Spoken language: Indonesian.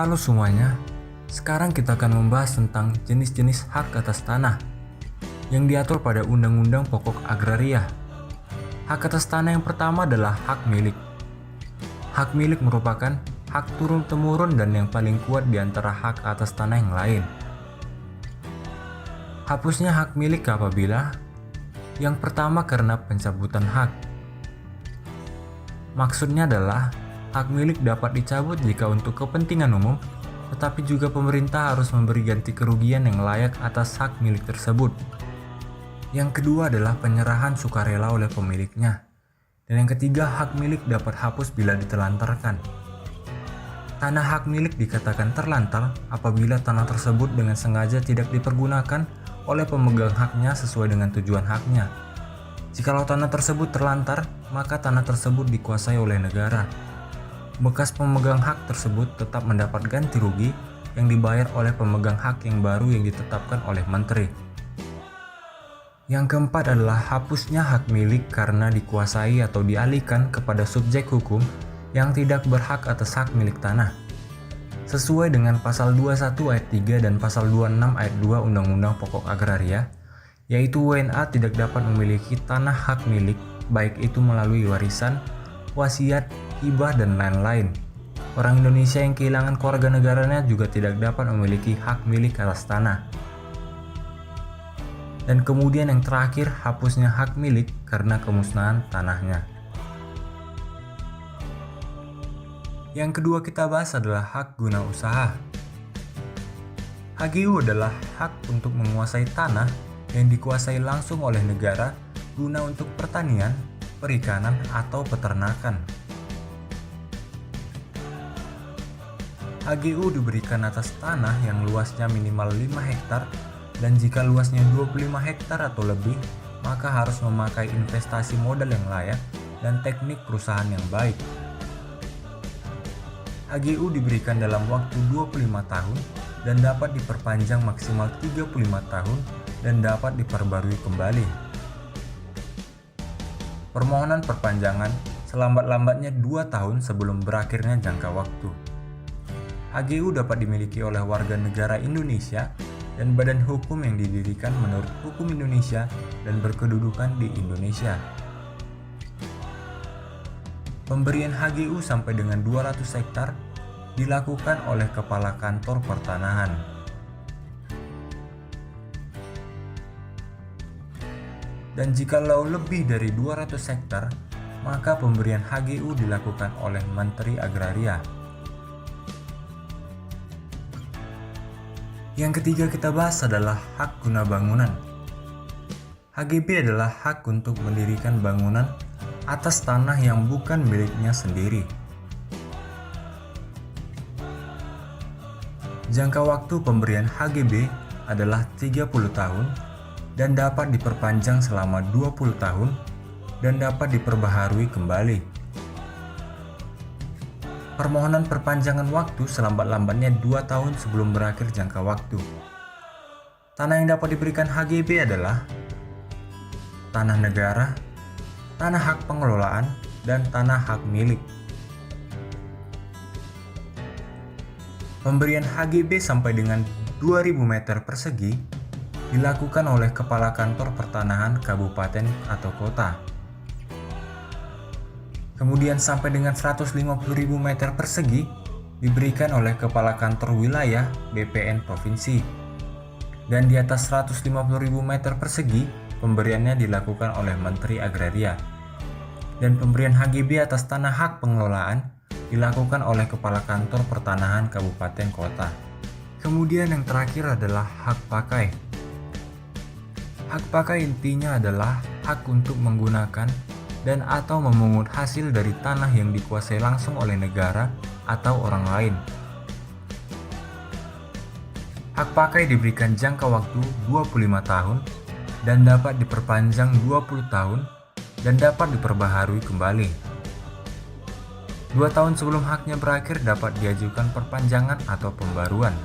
Halo semuanya, sekarang kita akan membahas tentang jenis-jenis hak atas tanah yang diatur pada Undang-Undang Pokok Agraria. Hak atas tanah yang pertama adalah hak milik. Hak milik merupakan hak turun-temurun dan yang paling kuat di antara hak atas tanah yang lain. Hapusnya hak milik apabila yang pertama karena pencabutan hak. Maksudnya adalah hak milik dapat dicabut jika untuk kepentingan umum, tetapi juga pemerintah harus memberi ganti kerugian yang layak atas hak milik tersebut. Yang kedua adalah penyerahan sukarela oleh pemiliknya. Dan yang ketiga, hak milik dapat hapus bila ditelantarkan. Tanah hak milik dikatakan terlantar apabila tanah tersebut dengan sengaja tidak dipergunakan oleh pemegang haknya sesuai dengan tujuan haknya. Jikalau tanah tersebut terlantar, maka tanah tersebut dikuasai oleh negara. Bekas pemegang hak tersebut tetap mendapat ganti rugi yang dibayar oleh pemegang hak yang baru yang ditetapkan oleh menteri. Yang keempat adalah hapusnya hak milik karena dikuasai atau dialihkan kepada subjek hukum yang tidak berhak atas hak milik tanah. Sesuai dengan pasal 21 ayat 3 dan pasal 26 ayat 2 Undang-Undang Pokok Agraria, yaitu WNA tidak dapat memiliki tanah hak milik baik itu melalui warisan, wasiat, hibah, dan lain-lain. Orang Indonesia yang kehilangan keluarga negaranya juga tidak dapat memiliki hak milik atas tanah. Dan kemudian yang terakhir, hapusnya hak milik karena kemusnahan tanahnya. Yang kedua kita bahas adalah hak guna usaha. HGU adalah hak untuk menguasai tanah yang dikuasai langsung oleh negara guna untuk pertanian, perikanan, atau peternakan. HGU diberikan atas tanah yang luasnya minimal 5 hektar dan jika luasnya 25 hektar atau lebih, maka harus memakai investasi modal yang layak dan teknik perusahaan yang baik. HGU diberikan dalam waktu 25 tahun dan dapat diperpanjang maksimal 35 tahun dan dapat diperbarui kembali. Permohonan perpanjangan selambat-lambatnya 2 tahun sebelum berakhirnya jangka waktu. HGU dapat dimiliki oleh warga negara Indonesia dan badan hukum yang didirikan menurut hukum Indonesia dan berkedudukan di Indonesia. Pemberian HGU sampai dengan 200 hektar dilakukan oleh Kepala Kantor Pertanahan. Dan jikalau lebih dari 200 hektar, maka pemberian HGU dilakukan oleh Menteri Agraria. Yang ketiga kita bahas adalah hak guna bangunan. HGB adalah hak untuk mendirikan bangunan atas tanah yang bukan miliknya sendiri. Jangka waktu pemberian HGB adalah 30 tahun dan dapat diperpanjang selama 20 tahun dan dapat diperbaharui kembali. Permohonan perpanjangan waktu selambat-lambatnya 2 tahun sebelum berakhir jangka waktu. Tanah yang dapat diberikan HGB adalah tanah negara, tanah hak pengelolaan, dan tanah hak milik. Pemberian HGB sampai dengan 2000 meter persegi dilakukan oleh Kepala Kantor Pertanahan Kabupaten atau Kota. Kemudian sampai dengan 150.000 meter persegi diberikan oleh Kepala Kantor Wilayah BPN Provinsi. Dan di atas 150.000 meter persegi pemberiannya dilakukan oleh Menteri Agraria. Dan pemberian HGB atas tanah hak pengelolaan dilakukan oleh Kepala Kantor Pertanahan Kabupaten Kota. Kemudian yang terakhir adalah hak pakai. Hak pakai intinya adalah hak untuk menggunakan dan atau memungut hasil dari tanah yang dikuasai langsung oleh negara atau orang lain. Hak pakai diberikan jangka waktu 25 tahun dan dapat diperpanjang 20 tahun dan dapat diperbaharui kembali. 2 tahun sebelum haknya berakhir dapat diajukan perpanjangan atau pembaruan.